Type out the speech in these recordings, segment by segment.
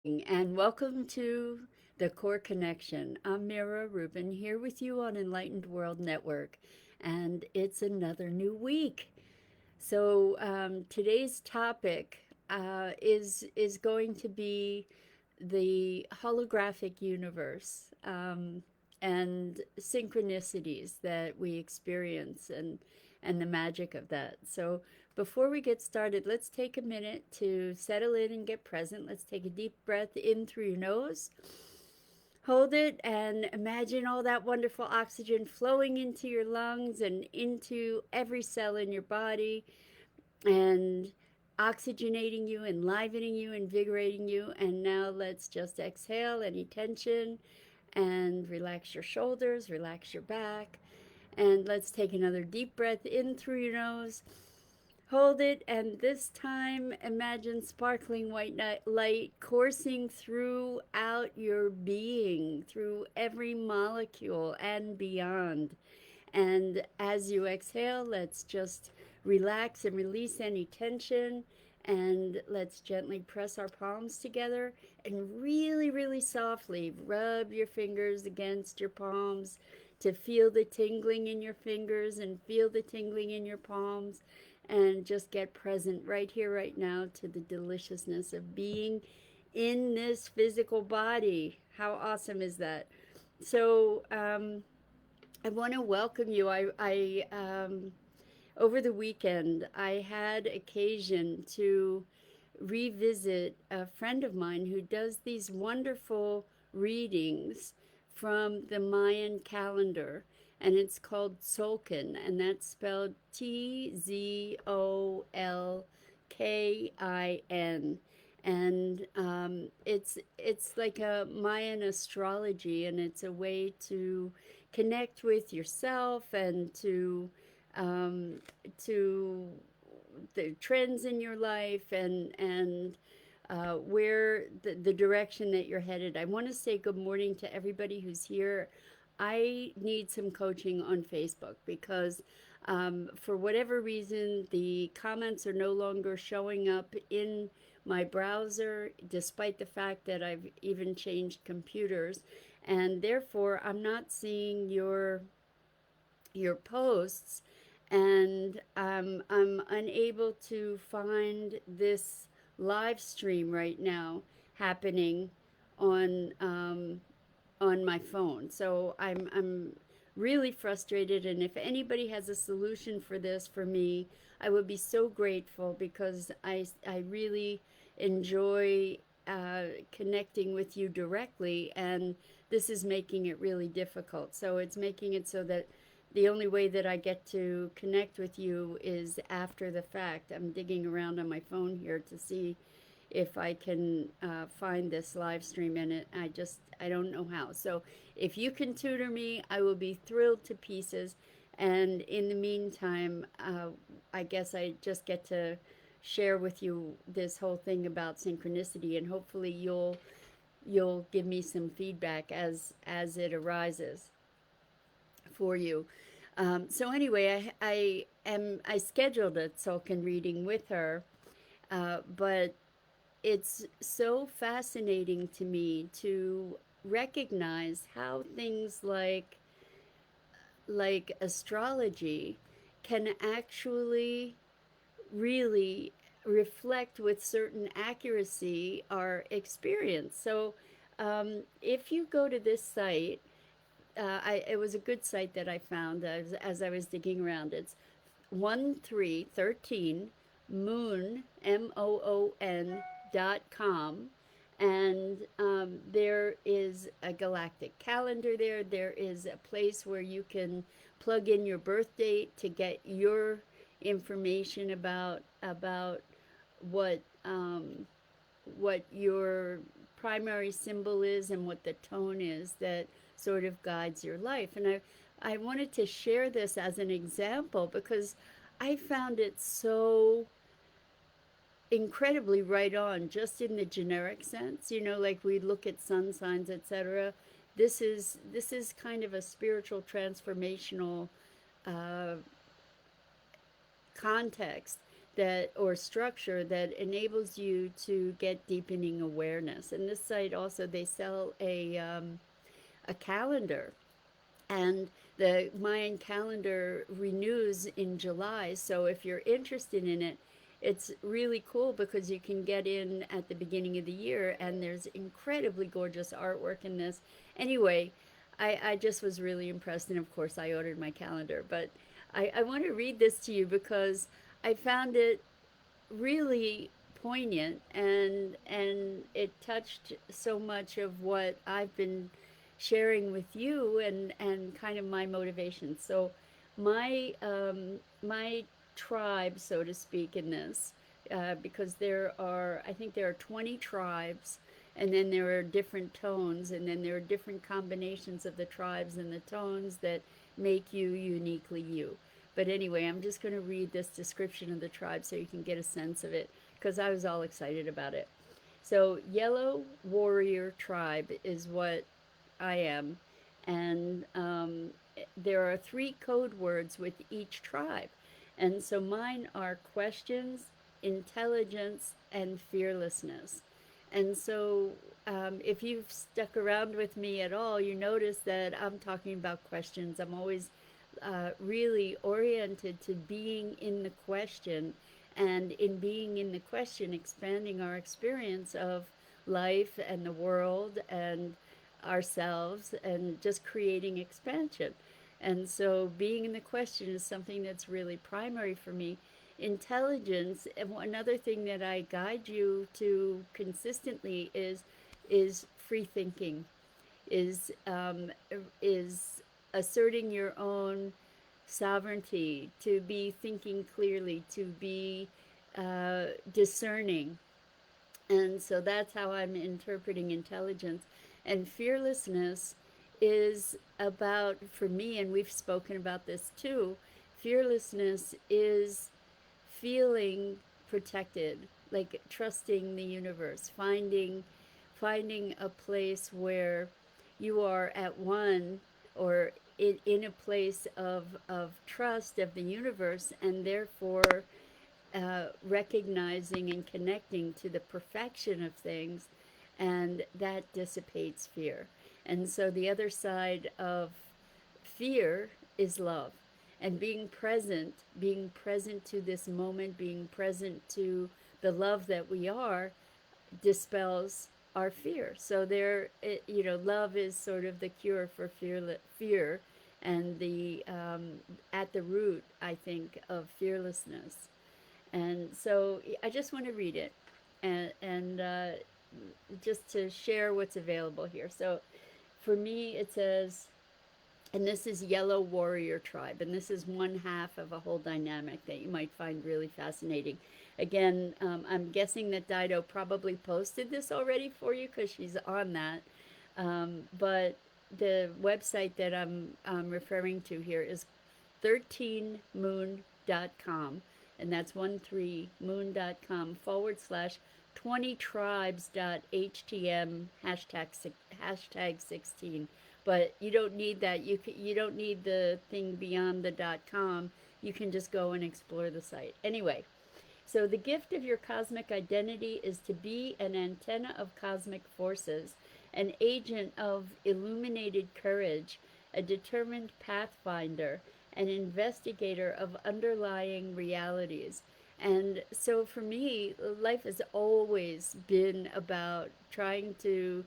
And welcome to the Core Connection. I'm Mira Rubin here with you on Enlightened World Network, and it's another new week. So today's topic is going to be the holographic universe and synchronicities that we experience and the magic of that. So before we get started, let's take a minute to settle in and get present. Let's take a deep breath in through your nose. Hold it and imagine all that wonderful oxygen flowing into your lungs and into every cell in your body and oxygenating you, enlivening you, invigorating you. And now let's just exhale any tension and relax your shoulders, relax your back. And let's take another deep breath in through your nose. Hold it, and this time imagine sparkling white light coursing throughout your being, through every molecule and beyond. And as you exhale, let's just relax and release any tension. And let's gently press our palms together and really, really softly rub your fingers against your palms to feel the tingling in your fingers and feel the tingling in your palms. And just get present right here, right now, to the deliciousness of being in this physical body. How awesome is that? So, I want to welcome you. Over the weekend, I had occasion to revisit a friend of mine who does these wonderful readings from the Mayan calendar, and it's called Tzolkin, and that's spelled Tzolkin. And it's like a Mayan astrology, and it's a way to connect with yourself and um, to the trends in your life and where the direction that you're headed. I want to say good morning to everybody who's here. I need some coaching on Facebook because for whatever reason, the comments are no longer showing up in my browser, despite the fact that I've even changed computers. And therefore, I'm not seeing your posts, and I'm unable to find this live stream right now happening on on my phone. So I'm really frustrated, and if anybody has a solution for this for me, I would be so grateful because I really enjoy connecting with you directly, and this is making it really difficult. So it's making it so that the only way that I get to connect with you is after the fact. I'm digging around on my phone here to see if I can find this live stream in it. I don't know how. So if you can tutor me, I will be thrilled to pieces. And in the meantime, I guess I just get to share with you this whole thing about synchronicity, and hopefully you'll give me some feedback as it arises for you. So anyway, I scheduled a Tzolkin reading with her, but it's so fascinating to me to recognize how things like astrology can actually really reflect with certain accuracy our experience. So if you go to this site, it was a good site that I found as I was digging around. It's 1313 moon MOON.com, and there is a galactic calendar there. There is a place where you can plug in your birth date to get your information about what what your primary symbol is and what the tone is that sort of guides your life. And I wanted to share this as an example because I found it so incredibly right on, just in the generic sense. Like we look at sun signs, etc. This is kind of a spiritual transformational uh, context that or structure that enables you to get deepening awareness. And this site also, they sell a calendar, and the Mayan calendar renews in July. So if you're interested in it, it's really cool because you can get in at the beginning of the year, and there's incredibly gorgeous artwork in this. Anyway, I just was really impressed, and of course, I ordered my calendar. But I want to read this to you because I found it really poignant, and it touched so much of what I've been sharing with you, and kind of my motivation. So my tribe, so to speak, in this, because I think there are 20 tribes, and then there are different tones, and then there are different combinations of the tribes and the tones that make you uniquely you. But anyway, I'm just going to read this description of the tribe so you can get a sense of it, because I was all excited about it. So, Yellow Warrior Tribe is what I am. And there are three code words with each tribe. And so mine are questions, intelligence, and fearlessness. And so, if you've stuck around with me at all, you notice that I'm talking about questions. I'm always really oriented to being in the question, and in being in the question, expanding our experience of life and the world and ourselves, and just creating expansion. And so, being in the question is something that's really primary for me. Intelligence, and another thing that I guide you to consistently is free thinking, is is asserting your own sovereignty, to be thinking clearly, to be discerning. And so that's how I'm interpreting intelligence. And fearlessness is about, for me, and we've spoken about this too, fearlessness is feeling protected, like trusting the universe, finding a place where you are at one, or in a place of trust of the universe, and therefore recognizing and connecting to the perfection of things, and that dissipates fear. And so the other side of fear is love, and being present to this moment, being present to the love that we are, dispels our fear. So love is sort of the cure for fear, and the at the root, I think, of fearlessness. And so I just want to read it, and just to share what's available here. So for me, it says, and this is Yellow Warrior Tribe, and this is one half of a whole dynamic that you might find really fascinating. Again, I'm guessing that Dido probably posted this already for you because she's on that. But the website that I'm referring to here is 13moon.com, and that's 13moon.com / 20tribes.htm hashtag 16. But you don't need that. You don't need the thing beyond the .com. You can just go and explore the site. Anyway, so the gift of your cosmic identity is to be an antenna of cosmic forces, an agent of illuminated courage, a determined pathfinder, an investigator of underlying realities. And so for me, life has always been about trying to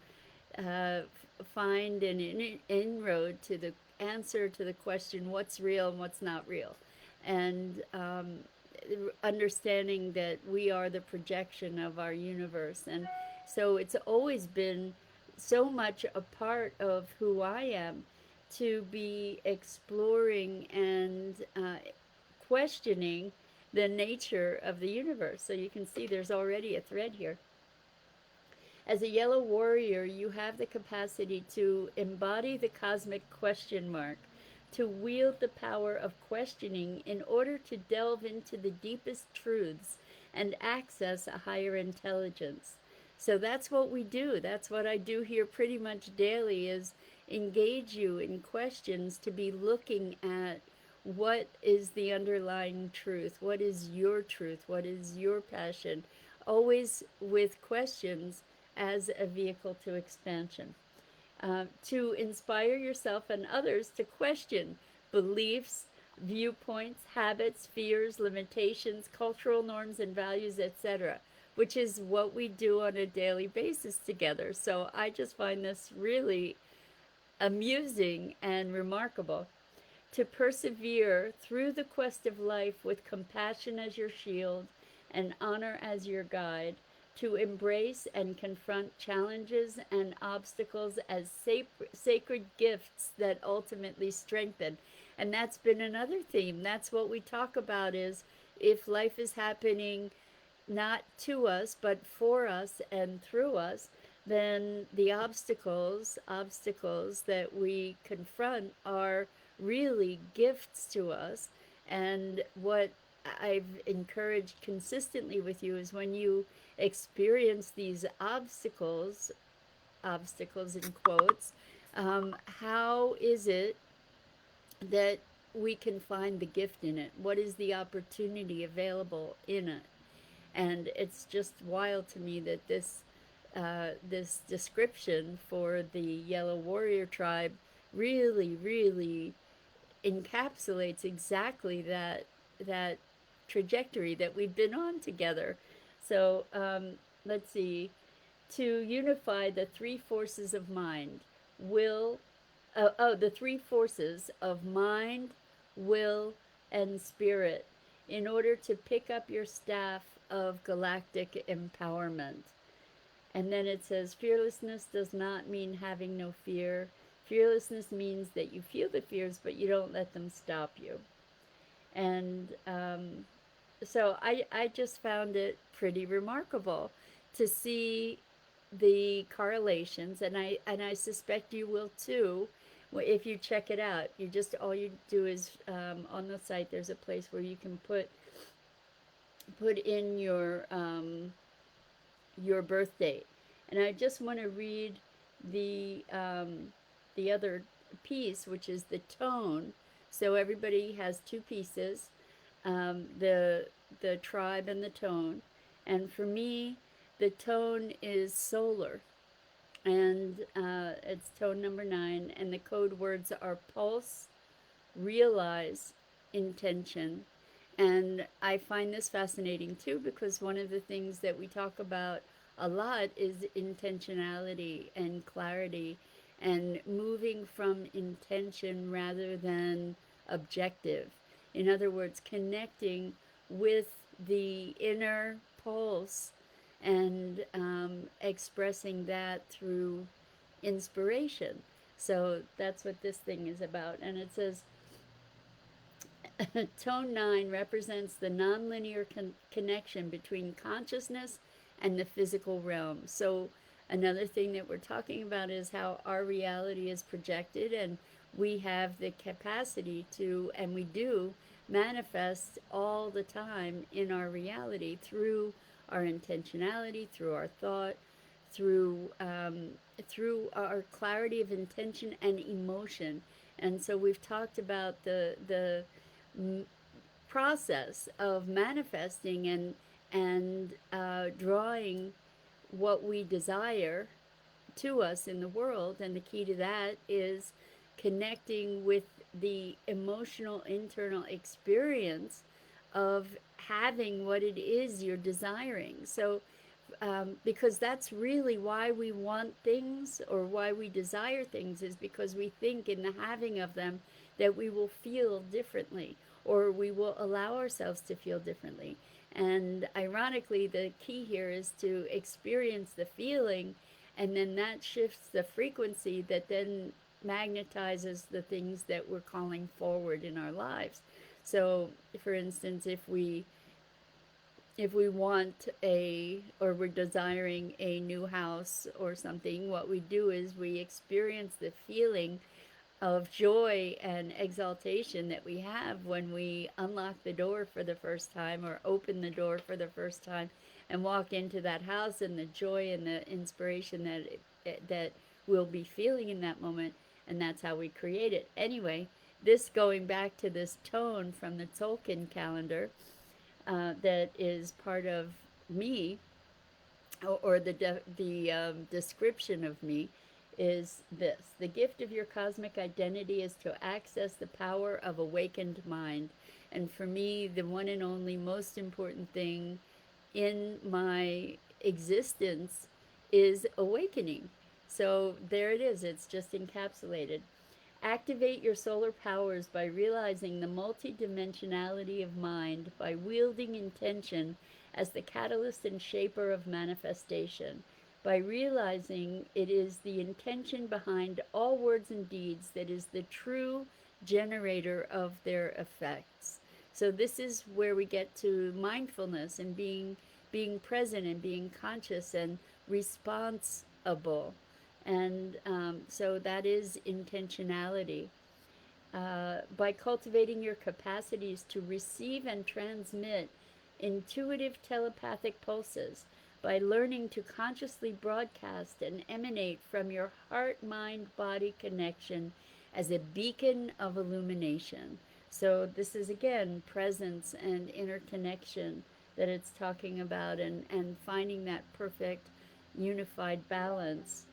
uh, find an inroad to the answer to the question, what's real and what's not real. And understanding that we are the projection of our universe. And so it's always been so much a part of who I am, to be exploring and questioning the nature of the universe. So you can see there's already a thread here. As a yellow warrior, you have the capacity to embody the cosmic question mark, to wield the power of questioning in order to delve into the deepest truths and access a higher intelligence. So that's what we do. That's what I do here pretty much daily, is engage you in questions, to be looking at what is the underlying truth? What is your truth? What is your passion? Always with questions as a vehicle to expansion. To inspire yourself and others to question beliefs, viewpoints, habits, fears, limitations, cultural norms and values, etc., which is what we do on a daily basis together. So I just find this really amusing and remarkable. To persevere through the quest of life with compassion as your shield and honor as your guide, to embrace and confront challenges and obstacles as sacred gifts that ultimately strengthen. And that's been another theme. That's what we talk about is if life is happening not to us, but for us and through us, then the obstacles that we confront are really gifts to us. And what I've encouraged consistently with you is when you experience these obstacles in quotes, how is it that we can find the gift in it? What is the opportunity available in it? And it's just wild to me that this description for the Yellow Warrior tribe really encapsulates exactly that trajectory that we've been on together. So let's see. To unify the three forces of mind, will, the three forces of mind, will, and spirit, in order to pick up your staff of galactic empowerment. And then it says, fearlessness does not mean having no fear. Fearlessness means that you feel the fears, but you don't let them stop you. And so I just found it pretty remarkable to see the correlations, and I suspect you will too. If you check it out, you just all you do is on the site. There's a place where you can put in your birth date, and I just want to read the other piece, which is the tone. So everybody has two pieces, the tribe and the tone. And for me, the tone is solar, and it's tone number 9. And the code words are pulse, realize, intention. And I find this fascinating too because one of the things that we talk about a lot is intentionality and clarity and moving from intention rather than objective. In other words, connecting with the inner pulse and expressing that through inspiration. So that's what this thing is about. And it says, Tone 9 represents the nonlinear connection between consciousness and the physical realm. So, another thing that we're talking about is how our reality is projected, and we have the capacity to, and we do, manifest all the time in our reality through our intentionality, through our thought, through through our clarity of intention and emotion. And so we've talked about the process of manifesting and drawing what we desire to us in the world. And the key to that is connecting with the emotional internal experience of having what it is you're desiring. So because that's really why we want things or why we desire things, is because we think in the having of them that we will feel differently or we will allow ourselves to feel differently. And ironically, the key here is to experience the feeling, and then that shifts the frequency that then magnetizes the things that we're calling forward in our lives. So, for instance, if we want or we're desiring a new house or something, what we do is we experience the feeling of joy and exaltation that we have when we unlock the door for the first time or open the door for the first time and walk into that house, and the joy and the inspiration that we'll be feeling in that moment. And that's how we create it. Anyway, this going back to this tone from the Tzolkin calendar that is part of me, or the description of me, is this: the gift of your cosmic identity is to access the power of awakened mind. And for me, the one and only most important thing in my existence is awakening. So there it is, it's just encapsulated. Activate your solar powers by realizing the multidimensionality of mind, by wielding intention as the catalyst and shaper of manifestation, by realizing it is the intention behind all words and deeds that is the true generator of their effects. So this is where we get to mindfulness and being present and being conscious and responsible. And so that is intentionality. By cultivating your capacities to receive and transmit intuitive telepathic pulses, by learning to consciously broadcast and emanate from your heart mind body connection as a beacon of illumination. So, this is again presence and interconnection that it's talking about, and finding that perfect unified balance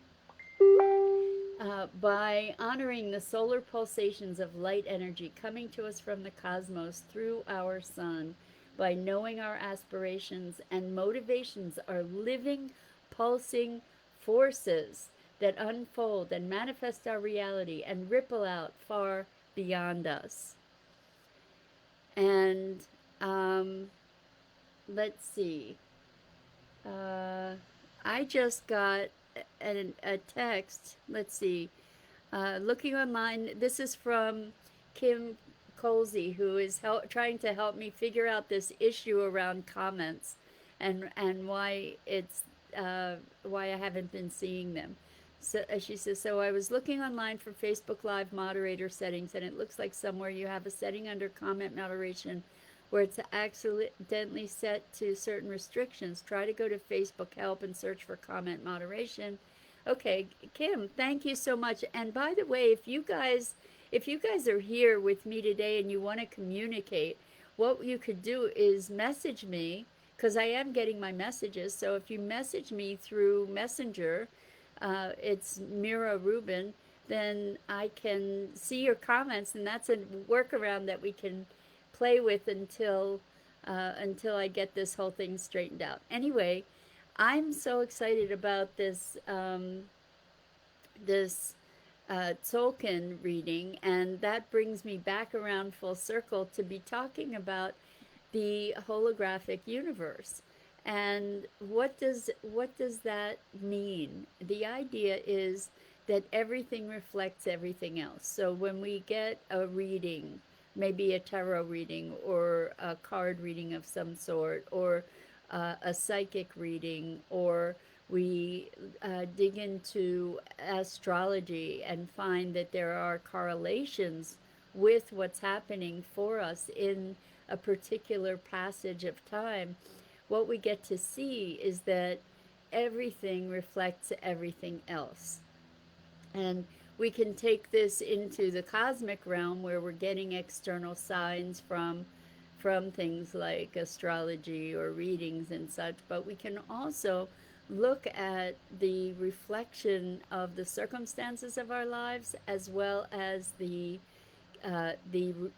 by honoring the solar pulsations of light energy coming to us from the cosmos through our sun, by knowing our aspirations and motivations are living, pulsing forces that unfold and manifest our reality and ripple out far beyond us. And let's see. Uh, I just got a text. Let's see. Looking online, this is from Kim Colsey, who is trying to help me figure out this issue around comments, and why I haven't been seeing them. So she says, so I was looking online for Facebook Live moderator settings, and it looks like somewhere you have a setting under comment moderation where it's accidentally set to certain restrictions. Try to go to Facebook help and search for comment moderation. Okay, Kim, thank you so much. And by the way, if you guys are here with me today and you want to communicate, what you could do is message me, because I am getting my messages. So if you message me through Messenger, it's Mira Rubin, then I can see your comments, and that's a workaround that we can play with until I get this whole thing straightened out. Anyway, I'm so excited about this Tzolkin reading, and that brings me back around full circle to be talking about the holographic universe. And what does that mean? The idea is that everything reflects everything else. So when we get a reading, maybe a tarot reading or a card reading of some sort, or a psychic reading, or we dig into astrology and find that there are correlations with what's happening for us in a particular passage of time. What we get to see is that everything reflects everything else. And we can take this into the cosmic realm where we're getting external signs from things like astrology or readings and such, but we can also look at the reflection of the circumstances of our lives, as well as the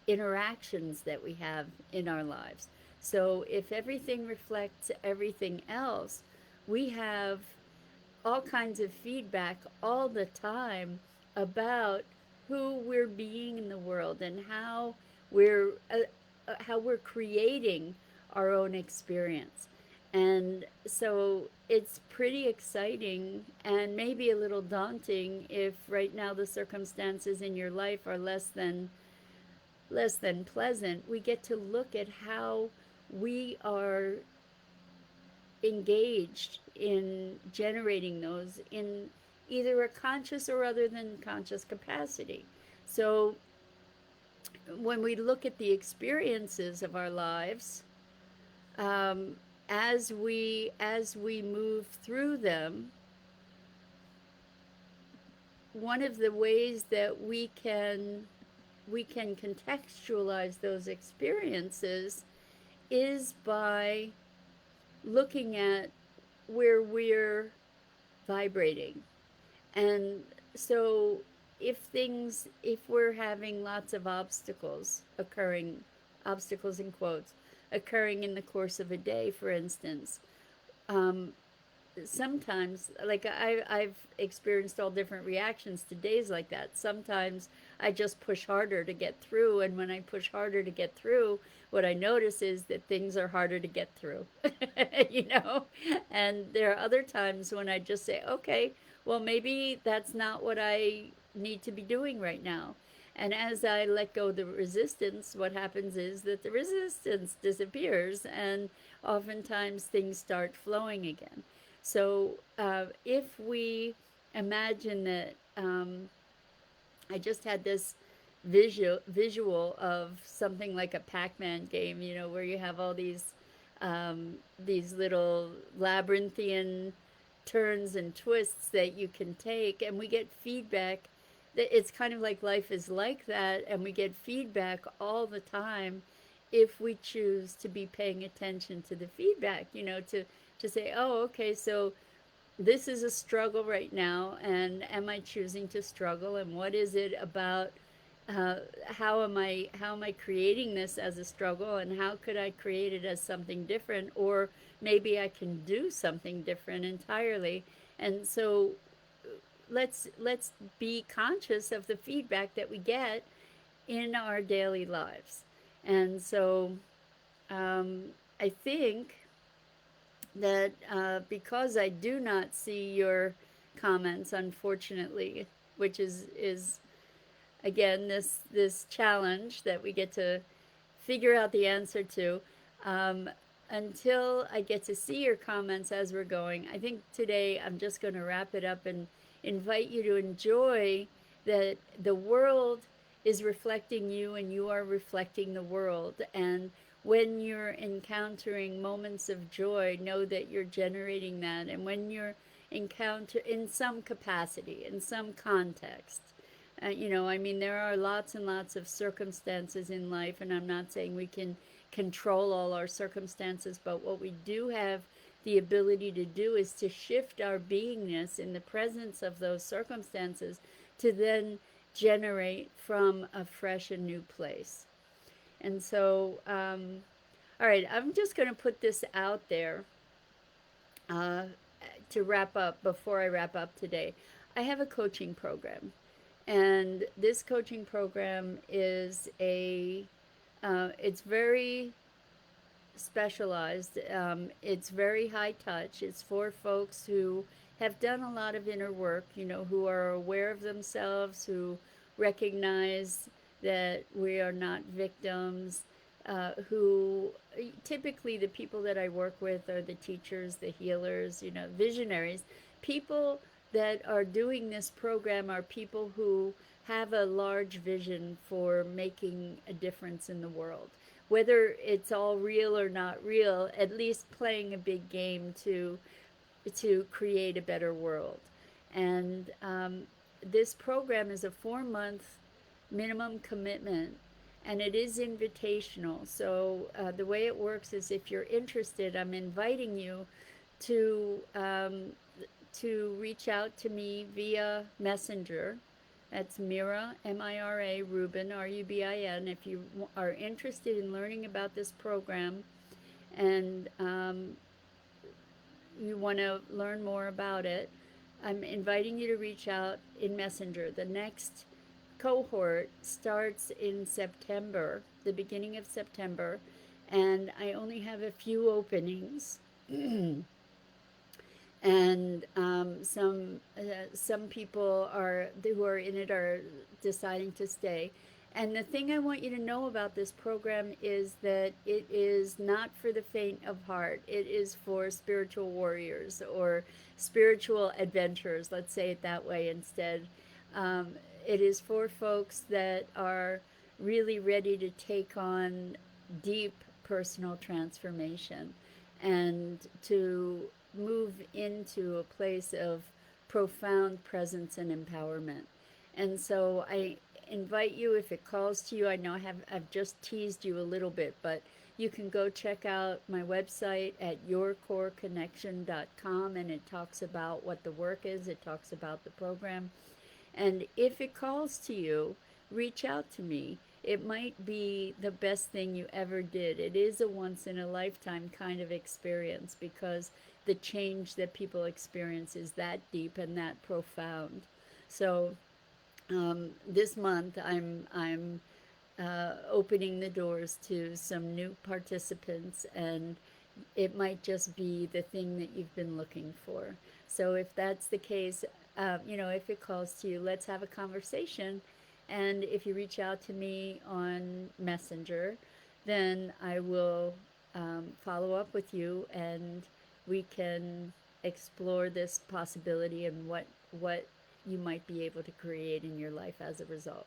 interactions that we have in our lives. So if everything reflects everything else, we have all kinds of feedback all the time about who we're being in the world, and how we're creating our own experience. And so it's pretty exciting and maybe a little daunting if right now the circumstances in your life are less than pleasant. We get to look at how we are engaged in generating those in either a conscious or other than conscious capacity. So when we look at the experiences of our lives, um, as we move through them, one of the ways that we can we can contextualize those experiences is by looking at where we're vibrating. And so if we're having lots of obstacles in quotes, occurring in the course of a day, for instance, um, sometimes, like I've experienced all different reactions to days like that. Sometimes I just push harder to get through, and when I push harder to get through, what I notice is that things are harder to get through. you know and there are other times when I just say, okay, well, maybe that's not what I need to be doing right now. And as I let go of the resistance, what happens is that the resistance disappears, and oftentimes things start flowing again. So if we imagine that, I just had this visual of something like a Pac-Man game, where you have all these little labyrinthian turns and twists that you can take, and we get feedback. That it's kind of like life is like that, and we get feedback all the time if we choose to be paying attention to the feedback. To say, oh, okay, so this is a struggle right now, and am I choosing to struggle, and what is it about, how am I creating this as a struggle, and how could I create it as something different, or maybe I can do something different entirely. And so let's be conscious of the feedback that we get in our daily lives. And so um, I think that because I do not see your comments, unfortunately, which is again this challenge that we get to figure out the answer to. Um, until I get to see your comments as we're going, I think today I'm just going to wrap it up and invite you to enjoy that the world is reflecting you and you are reflecting the world. And when you're encountering moments of joy, know that you're generating that. And when you're encounter in some capacity, in some context, I mean, there are lots and lots of circumstances in life, and I'm not saying we can control all our circumstances, but what we do have the ability to do is to shift our beingness in the presence of those circumstances to then generate from a fresh and new place. And so, all right, I'm just going to put this out there uh, to wrap up before I wrap up today. I have a coaching program, and this coaching program is it's very specialized. It's very high touch. It's for folks who have done a lot of inner work, who are aware of themselves, who recognize that we are not victims, who typically the people that I work with are the teachers, the healers, visionaries. People that are doing this program are people who have a large vision for making a difference in the world, whether it's all real or not real, at least playing a big game to create a better world. And this program is a 4 month minimum commitment, and it is invitational. So the way it works is, if you're interested, I'm inviting you to reach out to me via Messenger. That's Mira, Mira, Rubin, Rubin. If you are interested in learning about this program, and you want to learn more about it, I'm inviting you to reach out in Messenger. The next cohort starts in September, the beginning of September, and I only have a few openings. And some people who are in it are deciding to stay. And the thing I want you to know about this program is that it is not for the faint of heart. It is for spiritual warriors or spiritual adventurers, let's say it that way instead. Um, it is for folks that are really ready to take on deep personal transformation and to move into a place of profound presence and empowerment. And so I invite you, if it calls to you. I know I've just teased you a little bit, but you can go check out my website at yourcoreconnection.com, and it talks about what the work is, it talks about the program. And if it calls to you, reach out to me. It might be the best thing you ever did. It is a once in a lifetime kind of experience because the change that people experience is that deep and that profound. So this month I'm opening the doors to some new participants, and it might just be the thing that you've been looking for. So if that's the case, if it calls to you, let's have a conversation. And if you reach out to me on Messenger, then I will follow up with you, and we can explore this possibility and what you might be able to create in your life as a result.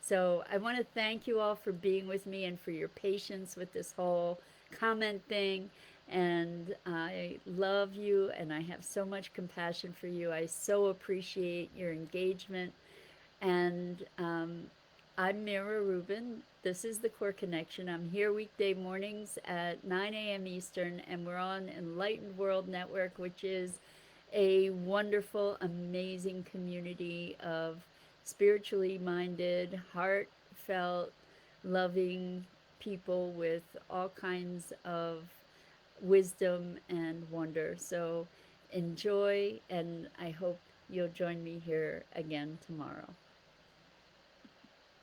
So I want to thank you all for being with me and for your patience with this whole comment thing. And I love you, and I have so much compassion for you. I so appreciate your engagement. And I'm Mira Rubin. This is the Core Connection. I'm here weekday mornings at 9 a.m. Eastern, and we're on Enlightened World Network, which is a wonderful, amazing community of spiritually minded, heartfelt, loving people with all kinds of wisdom and wonder. So enjoy, and I hope you'll join me here again tomorrow.